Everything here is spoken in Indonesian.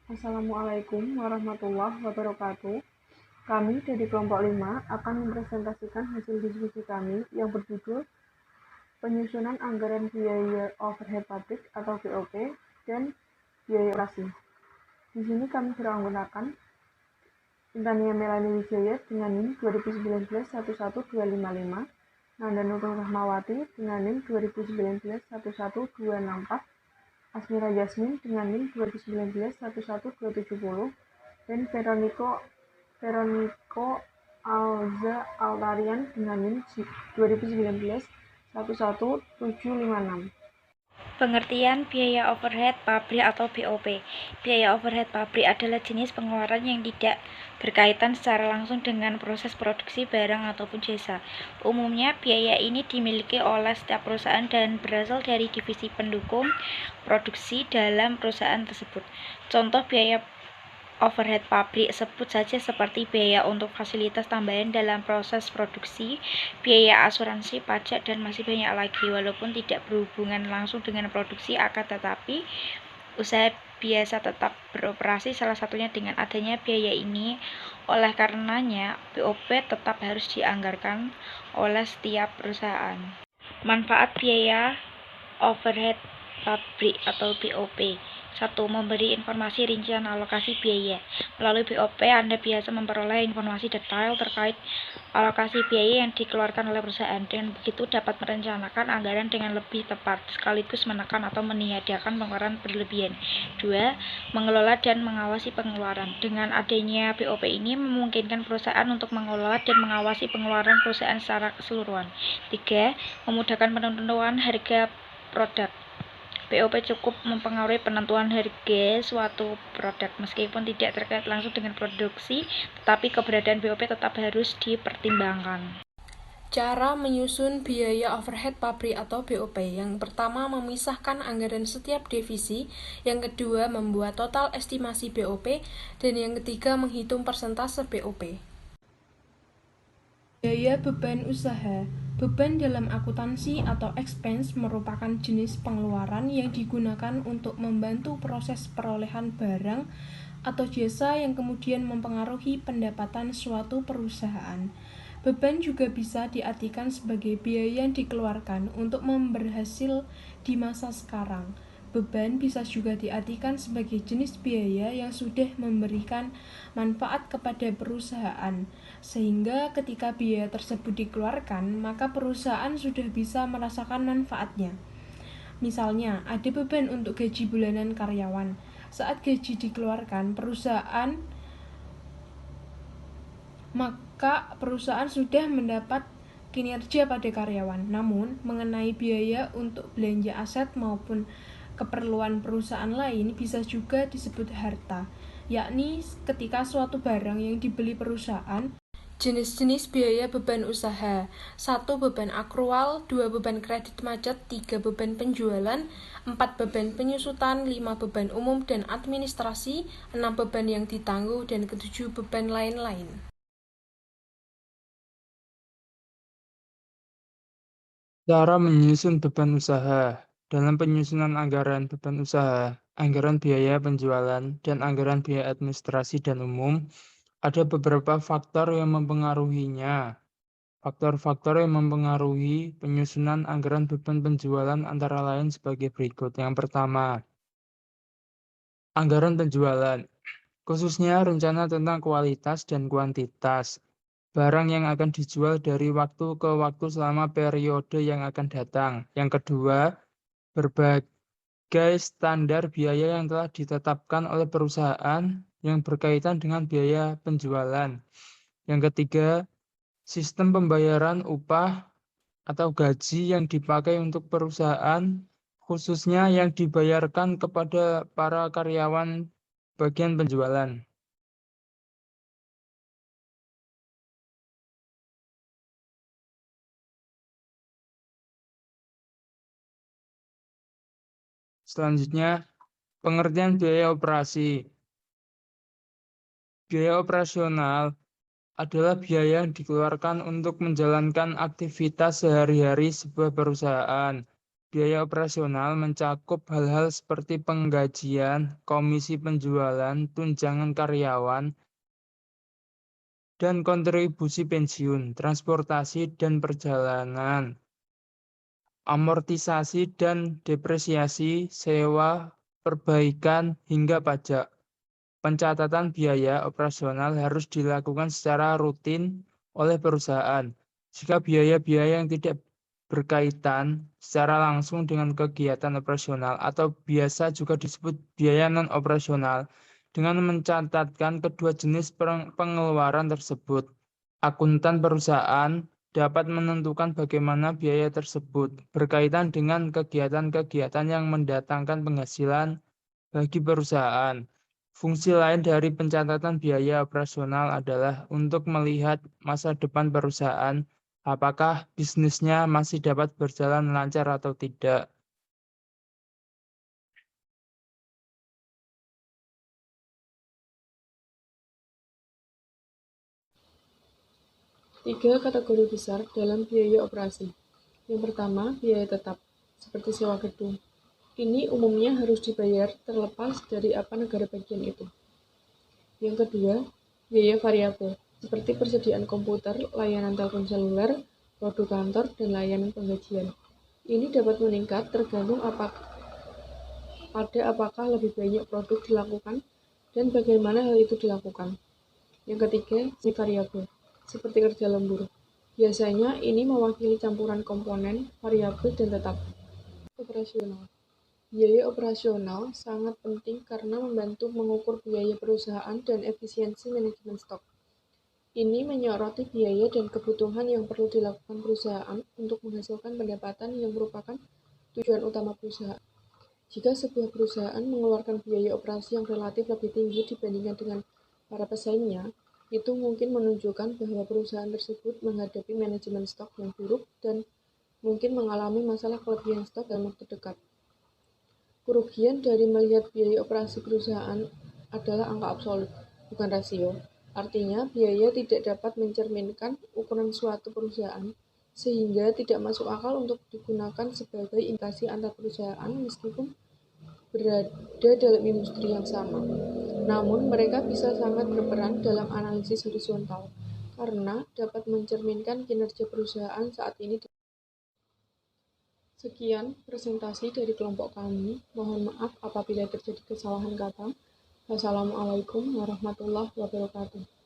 Assalamualaikum warahmatullahi wabarakatuh. Kami dari kelompok 5 akan mempresentasikan hasil diskusi kami yang berjudul Penyusunan Anggaran Biaya Overhead Pabrik atau BOP dan Biaya Operasi. Di sini kami beranggotakan Intania Melani Wijaya dengan NIM 2019-11255, Nanda Nurul Rahmawati dengan NIM 2019-11264, Asmira Yasmin dengan NIM 2019-11270, dan Veroniko Alza Altarian dengan NIM 2019-11756. Pengertian biaya overhead pabrik atau BOP. Biaya overhead pabrik adalah jenis pengeluaran yang tidak berkaitan secara langsung dengan proses produksi barang ataupun jasa. Umumnya, biaya ini dimiliki oleh setiap perusahaan dan berasal dari divisi pendukung produksi dalam perusahaan tersebut. Contoh biaya overhead pabrik sebut saja seperti biaya untuk fasilitas tambahan dalam proses produksi, biaya asuransi, pajak, dan masih banyak lagi. Walaupun tidak berhubungan langsung dengan produksi, akan tetapi usaha biasa tetap beroperasi salah satunya dengan adanya biaya ini. Oleh karenanya, BOP tetap harus dianggarkan oleh setiap perusahaan. Manfaat biaya overhead pabrik atau BOP. 1. Memberi informasi rincian alokasi biaya. Melalui BOP, Anda biasa memperoleh informasi detail terkait alokasi biaya yang dikeluarkan oleh perusahaan. Dengan begitu dapat merencanakan anggaran dengan lebih tepat, sekaligus menekan atau meniadakan pengeluaran berlebihan. 2. Mengelola dan mengawasi pengeluaran. Dengan adanya BOP ini memungkinkan perusahaan untuk mengelola dan mengawasi pengeluaran perusahaan secara keseluruhan. 3. Memudahkan penentuan harga produk. BOP cukup mempengaruhi penentuan harga suatu produk. Meskipun tidak terkait langsung dengan produksi, tetapi keberadaan BOP tetap harus dipertimbangkan. Cara menyusun biaya overhead pabrik atau BOP. Yang pertama, memisahkan anggaran setiap divisi. Yang kedua, membuat total estimasi BOP. Dan yang ketiga, menghitung persentase BOP. Biaya beban usaha. Beban dalam akuntansi atau expense merupakan jenis pengeluaran yang digunakan untuk membantu proses perolehan barang atau jasa yang kemudian mempengaruhi pendapatan suatu perusahaan. Beban juga bisa diartikan sebagai biaya yang dikeluarkan untuk berhasil di masa sekarang. Beban bisa juga diartikan sebagai jenis biaya yang sudah memberikan manfaat kepada perusahaan, sehingga ketika biaya tersebut dikeluarkan, maka perusahaan sudah bisa merasakan manfaatnya. Misalnya, ada beban untuk gaji bulanan karyawan. Saat gaji dikeluarkan, maka perusahaan sudah mendapat kinerja pada karyawan. Namun, mengenai biaya untuk belanja aset maupun keperluan perusahaan lain bisa juga disebut harta, yakni ketika suatu barang yang dibeli perusahaan. Jenis-jenis biaya beban usaha. 1. Beban akrual, 2. Beban kredit macet, 3. Beban penjualan, 4. Beban penyusutan, 5. Beban umum dan administrasi, 6. Beban yang ditangguh, dan 7. Beban lain-lain. Cara menyusun beban usaha. Dalam penyusunan anggaran beban usaha, anggaran biaya penjualan, dan anggaran biaya administrasi dan umum, ada beberapa faktor yang mempengaruhinya. Faktor-faktor yang mempengaruhi penyusunan anggaran beban penjualan antara lain sebagai berikut. Yang pertama, anggaran penjualan, khususnya rencana tentang kualitas dan kuantitas barang yang akan dijual dari waktu ke waktu selama periode yang akan datang. Yang kedua, berbagai standar biaya yang telah ditetapkan oleh perusahaan yang berkaitan dengan biaya penjualan. Yang ketiga, sistem pembayaran upah atau gaji yang dipakai untuk perusahaan, khususnya yang dibayarkan kepada para karyawan bagian penjualan. Selanjutnya, pengertian biaya operasi. Biaya operasional adalah biaya yang dikeluarkan untuk menjalankan aktivitas sehari-hari sebuah perusahaan. Biaya operasional mencakup hal-hal seperti penggajian, komisi penjualan, tunjangan karyawan, dan kontribusi pensiun, transportasi dan perjalanan, amortisasi dan depresiasi, sewa, perbaikan, hingga pajak. Pencatatan biaya operasional harus dilakukan secara rutin oleh perusahaan. Jika biaya-biaya yang tidak berkaitan secara langsung dengan kegiatan operasional atau biasa juga disebut biaya non-operasional, dengan mencatatkan kedua jenis pengeluaran tersebut, akuntan perusahaan dapat menentukan bagaimana biaya tersebut berkaitan dengan kegiatan-kegiatan yang mendatangkan penghasilan bagi perusahaan. Fungsi lain dari pencatatan biaya operasional adalah untuk melihat masa depan perusahaan, apakah bisnisnya masih dapat berjalan lancar atau tidak. Tiga kategori besar dalam biaya operasi. Yang pertama, biaya tetap, seperti sewa gedung. Ini umumnya harus dibayar terlepas dari apa negara bagian itu. Yang kedua, biaya variabel, seperti persediaan komputer, layanan telepon seluler, produk kantor, dan layanan penggajian. Ini dapat meningkat tergantung pada apakah lebih banyak produk dilakukan dan bagaimana hal itu dilakukan. Yang ketiga, semi variabel, seperti kerja lembur. Biasanya ini mewakili campuran komponen, variabel, dan tetap. Operasional. Biaya operasional sangat penting karena membantu mengukur biaya perusahaan dan efisiensi manajemen stok. Ini menyoroti biaya dan kebutuhan yang perlu dilakukan perusahaan untuk menghasilkan pendapatan yang merupakan tujuan utama perusahaan. Jika sebuah perusahaan mengeluarkan biaya operasi yang relatif lebih tinggi dibandingkan dengan para pesaingnya, itu mungkin menunjukkan bahwa perusahaan tersebut menghadapi manajemen stok yang buruk dan mungkin mengalami masalah kelebihan stok dalam waktu dekat. Kerugian dari melihat biaya operasi perusahaan adalah angka absolut, bukan rasio. Artinya, biaya tidak dapat mencerminkan ukuran suatu perusahaan, sehingga tidak masuk akal untuk digunakan sebagai indikasi antar perusahaan meskipun berada dalam industri yang sama. Namun, mereka bisa sangat berperan dalam analisis horizontal, karena dapat mencerminkan kinerja perusahaan saat ini. Sekian presentasi dari kelompok kami. Mohon maaf apabila terjadi kesalahan kata. Wassalamualaikum warahmatullahi wabarakatuh.